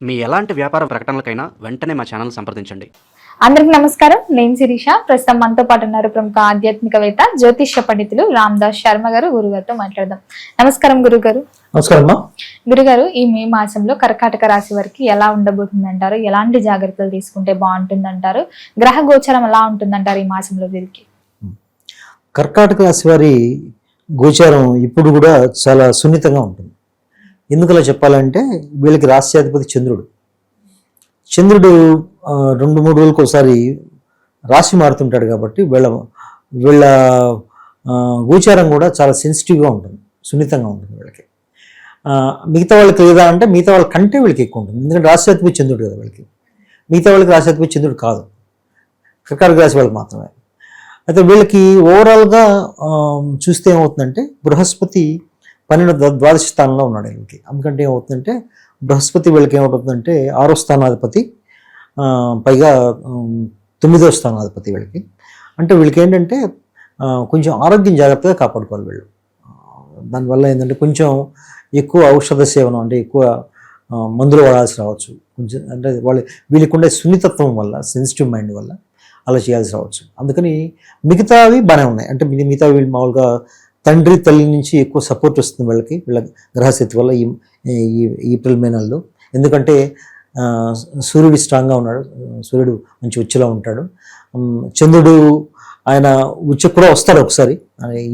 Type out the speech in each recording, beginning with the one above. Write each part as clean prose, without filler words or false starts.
మీ ఎలాంటి వ్యాపార ప్రకటనలకైనా వెంటనే మా ఛానల్ సంప్రదించండి. అందరికి నమస్కారం. నేను శిరీష. ప్రస్తుతం మనతో పాటు ఉన్నారు ప్రముఖ ఆధ్యాత్మికవేత్త జ్యోతిష్య పండితులు రామదాస్ శర్మ గారు. గురుగారితో మాట్లాడదాం. నమస్కారం గురుగారు. నమస్కారం. గురుగారు, ఈ మే మాసంలో కర్కాటక రాశి వారికి ఎలా ఉండబోతుంది అంటారు? ఎలాంటి జాగ్రత్తలు తీసుకుంటే బాగుంటుంది అంటారు? గ్రహ గోచరం ఎలా ఉంటుందంటారు ఈ మాసంలో వీరికి? కర్కాటక రాశి వారి గోచారం ఇప్పుడు కూడా చాలా సున్నితంగా ఉంటుంది. ఎందుకలా చెప్పాలంటే వీళ్ళకి రాశ్యాధిపతి చంద్రుడు 2-3 రోజులకు ఒకసారి రాశి మారుతుంటాడు కాబట్టి వీళ్ళ గోచారం కూడా చాలా సెన్సిటివ్గా ఉంటుంది, సున్నితంగా ఉంటుంది వీళ్ళకి. మిగతా వాళ్ళకి లేదా అంటే మిగతా వాళ్ళ కంటే వీళ్ళకి ఎక్కువ ఉంటుంది. ఎందుకంటే రాశ్యాధిపతి చంద్రుడు కదా వీళ్ళకి. మిగతా వాళ్ళకి రాశ్యాధిపతి చంద్రుడు కాదు, కర్కాటక రాశి వాళ్ళకి మాత్రమే. అయితే వీళ్ళకి ఓవరాల్గా చూస్తే ఏమవుతుందంటే బృహస్పతి 12వ స్థానంలో ఉన్నాడు వీళ్ళకి. అందుకంటే ఏమవుతుందంటే బృహస్పతి వీళ్ళకి ఏమవుతుందంటే 6వ స్థానాధిపతి, పైగా 9వ స్థానాధిపతి వీళ్ళకి. అంటే వీళ్ళకి ఏంటంటే కొంచెం ఆరోగ్యం జాగ్రత్తగా కాపాడుకోవాలి వీళ్ళు. దానివల్ల ఏంటంటే కొంచెం ఎక్కువ ఔషధ సేవనం, అంటే ఎక్కువ మందులు వాడాల్సి రావచ్చు. కొంచెం అంటే వీళ్ళకి ఉండే సున్నితత్వం వల్ల, సెన్సిటివ్ మైండ్ వల్ల అలా చేయాల్సి రావచ్చు. అందుకని మిగతావి బాగానే ఉన్నాయి. అంటే మిగతా వీళ్ళు మామూలుగా తండ్రి తల్లి నుంచి ఎక్కువ సపోర్ట్ వస్తుంది వీళ్ళ గ్రహస్థితి వల్ల ఈ ఏప్రిల్ మే నెలలో. ఎందుకంటే సూర్యుడు స్ట్రాంగ్గా ఉన్నాడు, సూర్యుడు మంచి ఉచ్చులో ఉంటాడు. చంద్రుడు ఆయన ఉచ్చుకు కూడా వస్తాడు ఒకసారి,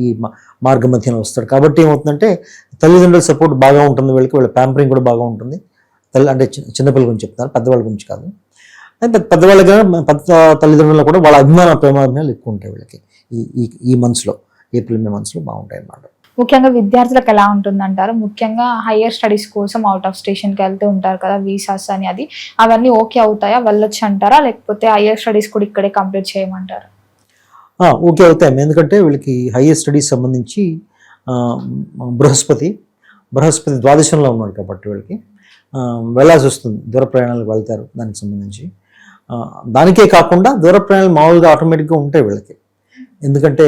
ఈ మార్గ మధ్యన వస్తాడు. కాబట్టి ఏమవుతుందంటే తల్లిదండ్రుల సపోర్ట్ బాగా ఉంటుంది వీళ్ళకి, వీళ్ళ ప్యాంపరింగ్ కూడా బాగా ఉంటుంది. అంటే చిన్నపిల్లల గురించి చెప్తాను, పెద్దవాళ్ళ గురించి కాదు. పెద్దవాళ్ళగా పెద్ద తల్లిదండ్రులు కూడా వాళ్ళ ప్రేమాభిమానాలు ఎక్కువ ఉంటాయి వీళ్ళకి. ఈ మంత్స్లో, ఏప్రిల్ మే మంత్స్లో బాగుంటాయి అన్నమాట. ముఖ్యంగా విద్యార్థులకు ఎలా ఉంటుందంటారు? ముఖ్యంగా హయ్యర్ స్టడీస్ కోసం అవుట్ ఆఫ్ స్టేషన్కి వెళ్తూ ఉంటారు కదా, వీసాస్ అని, అవన్నీ ఓకే అవుతాయా, వెళ్ళొచ్చు అంటారా? లేకపోతే హయ్యర్ స్టడీస్ కూడా ఇక్కడే కంప్లీట్ చేయమంటారా? ఓకే అవుతాయి. ఎందుకంటే వీళ్ళకి హయ్యర్ స్టడీస్ సంబంధించి బృహస్పతి ద్వాదశంలో ఉన్నాడు కాబట్టి వీళ్ళకి వెళ్ళాల్సి వస్తుంది. దూర ప్రయాణాలకు వెళ్తారు దానికి సంబంధించి. దానికే కాకుండా దూర ప్రయాణాలు మామూలుగా ఆటోమేటిక్గా ఉంటాయి వీళ్ళకి. ఎందుకంటే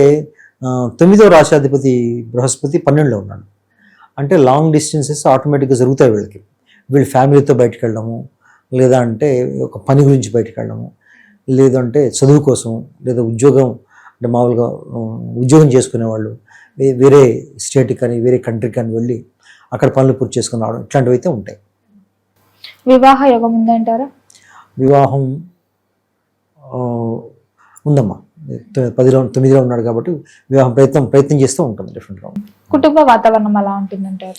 9వ రాశాధిపతి బృహస్పతి 12లో ఉన్నాడు. అంటే లాంగ్ డిస్టెన్సెస్ ఆటోమేటిక్గా జరుగుతాయి వీళ్ళకి. వీళ్ళు ఫ్యామిలీతో బయటకు వెళ్ళడము, లేదా అంటే ఒక పని గురించి బయటకు వెళ్ళడము, లేదంటే చదువు కోసం, లేదా ఉద్యోగం, అంటే మామూలుగా ఉద్యోగం చేసుకునే వాళ్ళు వేరే స్టేట్కి కానీ వేరే కంట్రీకి కానీ వెళ్ళి అక్కడ పనులు పూర్తి చేసుకుని రావడం, ఇట్లాంటివి అయితే ఉంటాయి. వివాహ యోగం ఉందంటారా? వివాహం ఉందమ్మా. 9లో ఉన్నాడు కాబట్టి వివాహం ప్రయత్నం చేస్తూ ఉంటుంది డెఫినెట్గా. కుటుంబ వాతావరణం ఎలా ఉంటుందంటారు?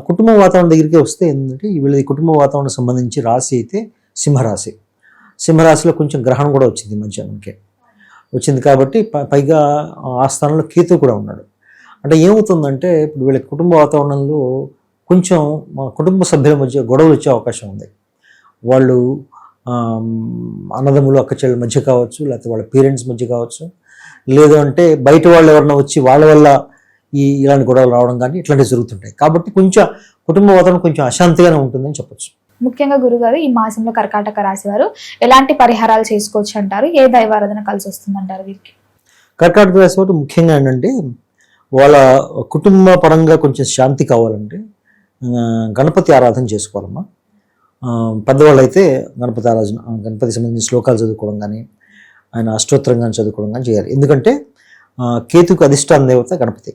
కుటుంబ వాతావరణం దగ్గరికి వస్తే ఏంటంటే వీళ్ళది కుటుంబ వాతావరణం సంబంధించి రాశి అయితే సింహరాశి. సింహరాశిలో కొంచెం గ్రహణం కూడా వచ్చింది మధ్యాహ్నానికి వచ్చింది కాబట్టి, పైగా ఆ స్థానంలో కేతు కూడా ఉన్నాడు. అంటే ఏమవుతుందంటే ఇప్పుడు వీళ్ళ కుటుంబ వాతావరణంలో కొంచెం కుటుంబ సభ్యుల మధ్య గొడవలు వచ్చే అవకాశం ఉంది. వాళ్ళు అన్నదమ్ములు అక్కచెళ్ళ మధ్య కావచ్చు, లేకపోతే వాళ్ళ పేరెంట్స్ మధ్య కావచ్చు, లేదు అంటే బయట వాళ్ళు ఎవరైనా వచ్చి వాళ్ళ వల్ల ఇలాంటి గొడవలు రావడం కానీ ఇట్లాంటివి జరుగుతుంటాయి. కాబట్టి కొంచెం కుటుంబ వాతావరణం కొంచెం అశాంతిగానే ఉంటుందని చెప్పచ్చు. ముఖ్యంగా గురుగారు, ఈ మాసంలో కర్కాటక రాశి వారు ఎలాంటి పరిహారాలు చేసుకోవచ్చు అంటారు? ఏ దైవారాధన కలిసి వస్తుందంటారు వీరికి? కర్కాటక రాశి వారు ముఖ్యంగా ఏంటంటే వాళ్ళ కుటుంబ పరంగా కొంచెం శాంతి కావాలంటే గణపతి ఆరాధన చేసుకోవాలమ్మా. పెద్దవాళ్ళు అయితే గణపతి సంబంధించిన శ్లోకాలు చదువుకోవడం కానీ, ఆయన అష్టోత్తరం కానీ చదువుకోవడం కానీ చేయాలి. ఎందుకంటే కేతుకు అధిష్టాన దేవత గణపతి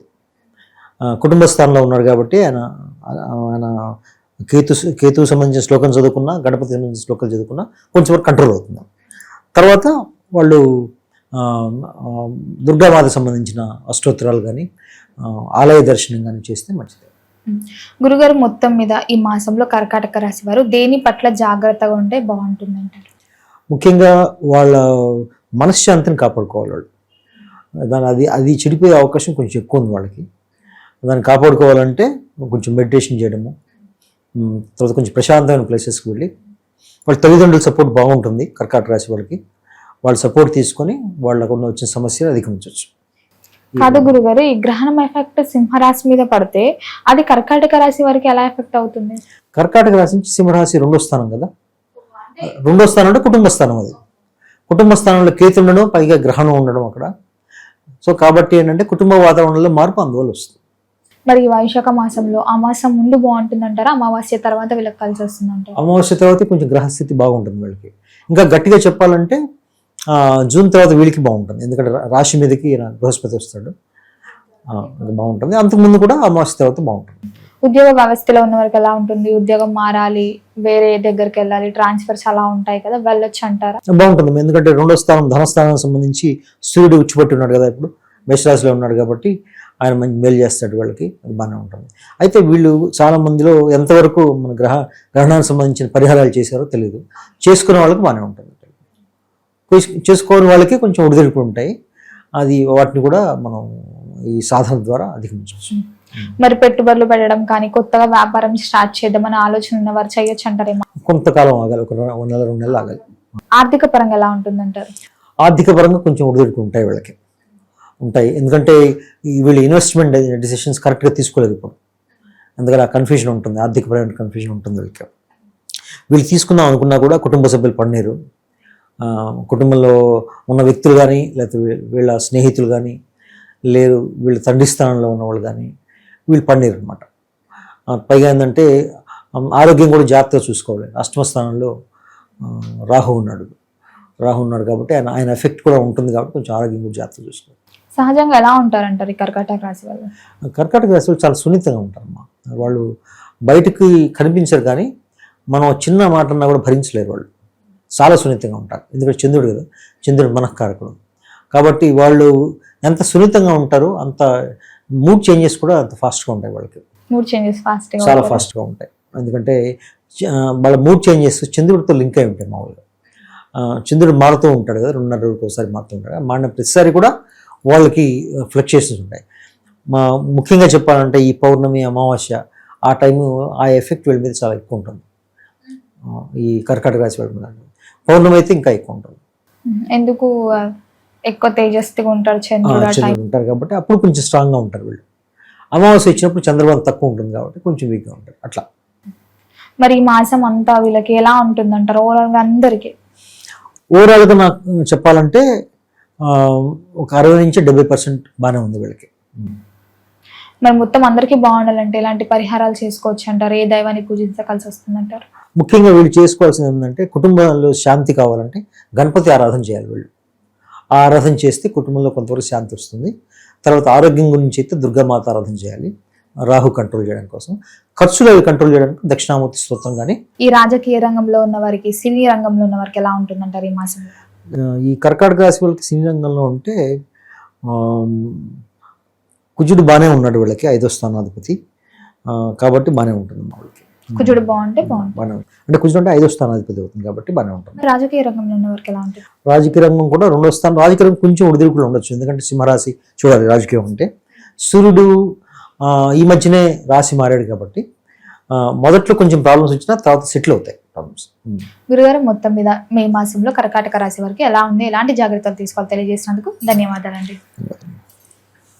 కుటుంబ స్థానంలో ఉన్నాడు కాబట్టి ఆయన కేతుకు సంబంధించిన శ్లోకం చదువుకున్నా, గణపతి సంబంధించిన శ్లోకాలు చదువుకున్నా కొంచెం వరకు కంట్రోల్ అవుతుంది. తర్వాత వాళ్ళు దుర్గామాత సంబంధించిన అష్టోత్తరాలు కానీ, ఆలయ దర్శనం కానీ చేస్తే మంచిది. గురుగారు, మొత్తం మీద ఈ మాసంలో కర్కాటక రాశి వారు దేని పట్ల జాగ్రత్తగా ఉంటే బాగుంటుంది అంటారు? ముఖ్యంగా వాళ్ళ మనశ్శాంతిని కాపాడుకోవాలి వాళ్ళు. అది చెడిపోయే అవకాశం కొంచెం ఎక్కువ ఉంది వాళ్ళకి. దాన్ని కాపాడుకోవాలంటే కొంచెం మెడిటేషన్ చేయడము, తర్వాత కొంచెం ప్రశాంతమైన ప్లేసెస్కి వెళ్ళి, వాళ్ళ తల్లిదండ్రుల సపోర్ట్ బాగుంటుంది కర్కాటక రాశి వాళ్ళకి. వాళ్ళ సపోర్ట్ తీసుకొని వాళ్ళకు వచ్చిన సమస్యలు అధిగమించవచ్చు. కాదు గురుగారు, ఈ గ్రహణం ఎఫెక్ట్ సింహరాశి మీద పడితే అది కర్కాటక రాశి వారికి ఎలా ఎఫెక్ట్ అవుతుంది? కర్కాటక రాశి నుంచి సింహరాశి 2వ స్థానం కదా. 2వ స్థానం అంటే కుటుంబ స్థానం. అది కుటుంబ స్థానంలో కేతు ఉండడం, పైగా గ్రహణం ఉండడం అక్కడ. సో కాబట్టి ఏంటంటే కుటుంబ వాతావరణంలో మార్పు అందువల్ల వస్తుంది. మరి ఈ వైశాఖ మాసంలో అమాసం ముందు బాగుంటుంది అంటారా, అమావాస్య తర్వాత వీళ్ళకి కలిసి వస్తుంది అంటారా? అమావాస్య తర్వాత కొంచెం గ్రహస్థితి బాగుంటుంది వీళ్ళకి. ఇంకా గట్టిగా చెప్పాలంటే జూన్ తర్వాత వీళ్ళకి బాగుంటుంది, ఎందుకంటే రాశి మీదకి బృహస్పతి వస్తాడు, బాగుంటుంది. అంతకుముందు కూడా అమావాస్య తర్వాత బాగుంటుంది. ఉద్యోగ వ్యవస్థలో ఉన్న వరకు ఎలా ఉంటుంది? ఉద్యోగం మారాలి, వేరే దగ్గరికి వెళ్ళాలి, ట్రాన్స్ఫర్స్ అలా ఉంటాయి కదా, వెళ్ళొచ్చు అంటారా? బాగుంటుంది, ఎందుకంటే రెండో స్థానం ధనస్థానానికి సంబంధించి సూర్యుడు ఉచ్చిపట్టి ఉన్నాడు కదా, ఇప్పుడు మేషరాశిలో ఉన్నాడు కాబట్టి ఆయన మంచి మేలు చేస్తాడు వాళ్ళకి, అది బాగానే ఉంటుంది. అయితే వీళ్ళు చాలా మందిలో ఎంతవరకు మన గ్రహణానికి సంబంధించిన పరిహారాలు చేశారో తెలియదు, చేసుకునే వాళ్ళకి బాగానే ఉంటుంది, చేసుకోని వాళ్ళకి కొంచెం ఒడిదుడుకు ఉంటాయి, అది వాటిని కూడా మనం ఈ సాధన ద్వారా అధిగమించవచ్చు. మరి పెట్టుబడులు పెట్టడం కానీ కొత్తగా వ్యాపారం స్టార్ట్ చేద్దామని ఆలోచన ఉన్నవారు చేయొచ్చు అంటారేమో? కొంతకాలం ఆగాలి, ఒక నెల 2 నెలలు ఆగాలి. ఆర్థిక పరంగా ఎలా ఉంటుంది అంటారు? ఆర్థిక పరంగా కొంచెం ఒడిదుడుకు ఉంటాయి వీళ్ళకి, ఉంటాయి. ఎందుకంటే వీళ్ళు ఇన్వెస్ట్మెంట్ డిసిషన్స్ కరెక్ట్గా తీసుకోలేదు ఇప్పుడు, అందుకని ఆ కన్ఫ్యూజన్ ఉంటుంది, ఆర్థికపరమైన కన్ఫ్యూజన్ ఉంటుంది వీళ్ళకి. వీళ్ళు తీసుకుందాం అనుకున్నా కూడా కుటుంబ సభ్యులు పడినారు, కుటుంబంలో ఉన్న వ్యక్తులు కానీ లేకపోతే వీళ్ళ స్నేహితులు కానీ లేరు, వీళ్ళ తండ్రి స్థానంలో ఉన్నవాళ్ళు కానీ వీళ్ళు పడినారు అనమాట. పైగా ఏంటంటే ఆరోగ్యం కూడా జాగ్రత్తగా చూసుకోవాలి. అష్టమ స్థానంలో రాహు ఉన్నాడు కాబట్టి ఆయన ఎఫెక్ట్ కూడా ఉంటుంది కాబట్టి కొంచెం ఆరోగ్యం కూడా జాగ్రత్తగా చూసుకోవాలి. సహజంగా ఎలా ఉంటారంటారు ఈ కర్కాటక రాశి వాళ్ళు? కర్కాటక రాశి వాళ్ళు చాలా సున్నితంగా ఉంటారమ్మా. వాళ్ళు బయటకు కనిపించరు కానీ మనం చిన్న మాట అన్నా కూడా భరించలేరు, వాళ్ళు చాలా సున్నితంగా ఉంటారు. ఎందుకంటే చంద్రుడు కదా, చంద్రుడు మనఃకారకుడు కాబట్టి వాళ్ళు ఎంత సున్నితంగా ఉంటారో అంత మూడ్ చేంజెస్ కూడా అంత ఫాస్ట్గా ఉంటాయి వాళ్ళకి. మూడ్ చేంజెస్ చాలా ఫాస్ట్గా ఉంటాయి, ఎందుకంటే వాళ్ళ మూడ్ చేంజెస్ చంద్రుడితో లింక్ అయి ఉంటాయి. మామూలుగా చంద్రుడు మారుతూ ఉంటాడు కదా, 2.5 రోజులకు ఒకసారి మారుతూ ఉంటాడు, మారిన ప్రతిసారి కూడా వాళ్ళకి ఫ్లక్చుయేషన్స్ ఉంటాయి. ముఖ్యంగా చెప్పాలంటే ఈ పౌర్ణమి అమావాస్య ఆ టైము ఆ ఎఫెక్ట్ వీళ్ళ మీద చాలా ఎక్కువ ఉంటుంది, ఈ కర్కాటక రాశి వాళ్ళ మీద. పౌర్ణమి అయితే ఇంకా ఎక్కువ ఉంటుంది. ఎందుకు? ఎక్కువ తేజస్తిగా ఉంటారు చంద్రుడు ఉంటారు కాబట్టి అప్పుడు కొంచెం స్ట్రాంగ్గా ఉంటారు వీళ్ళు. అమావాస్య ఇచ్చినప్పుడు చంద్రబాబు తక్కువ ఉంటుంది కాబట్టి కొంచెం వీక్గా ఉంటారు అట్లా. మరి ఈ మాసం అంతా వీళ్ళకి ఎలా ఉంటుంది అంటారు ఓవరాల్గా అందరికీ? ఓవరాల్గా నాకు చెప్పాలంటే ఒక 60 నుంచి 70% బాగానే ఉంది వీళ్ళకి. మరి మొత్తం అందరికీ బాగుండాలంటే ఎలాంటి పరిహారాలు చేసుకోవచ్చు అంటారు? ఏ దైవాన్ని పూజించవలసి వస్తుంది అంటారు? ముఖ్యంగా వీళ్ళు చేసుకోవాల్సింది ఏంటంటే కుటుంబంలో శాంతి కావాలంటే గణపతి ఆరాధన చేయాలి వీళ్ళు. ఆ ఆరాధన చేస్తే కుటుంబంలో కొంతవరకు శాంతి వస్తుంది. తర్వాత ఆరోగ్యం గురించి అయితే దుర్గామాత ఆరాధన చేయాలి, రాహు కంట్రోల్ చేయడం కోసం. ఖర్చులు అవి కంట్రోల్ చేయడానికి దక్షిణామూర్తి స్తోత్రం కానీ. ఈ రాజకీయ రంగంలో ఉన్న వారికి, సినీ రంగంలో ఉన్న వారికి ఎలా ఉంటుందంటారు ఈ మాసంలో? ఈ కర్కాటక రాశి వాళ్ళకి సినీ రంగంలో ఉంటే కుజుడు బాగానే ఉన్నాడు వీళ్ళకి, 5వ స్థానాధిపతి కాబట్టి బాగానే ఉంటుంది మా వాళ్ళకి. కుజుడు బాగుంటే బాగుంటుంది, అంటే కుజుడు అంటే 5వ స్థానాధిపతి అవుతుంది కాబట్టి బాగానే ఉంటుంది. రాజకీయ రంగంలో ఉన్న వారికి ఎలా ఉంటుంది? రాజకీయ రంగం కూడా 2వ స్థానం. రాజకీయ రంగం కొంచెం ఒడిదుడుకులు ఉండొచ్చు, ఎందుకంటే సింహరాశి చూడాలి రాజకీయం అంటే. సూర్యుడు ఈ మధ్యనే రాశి మారాడు కాబట్టి మొదట్లో కొంచెం ప్రాబ్లమ్స్ వచ్చినా తర్వాత సెటిల్ అవుతాయి ప్రాబ్లమ్స్. గురుగారు, మొత్తం మీద మే మాసంలో కర్కాటక రాశి వారికి ఎలా ఉంది, ఎలాంటి జాగ్రత్తలు తీసుకోవాలి తెలియజేసినందుకు ధన్యవాదాలండి.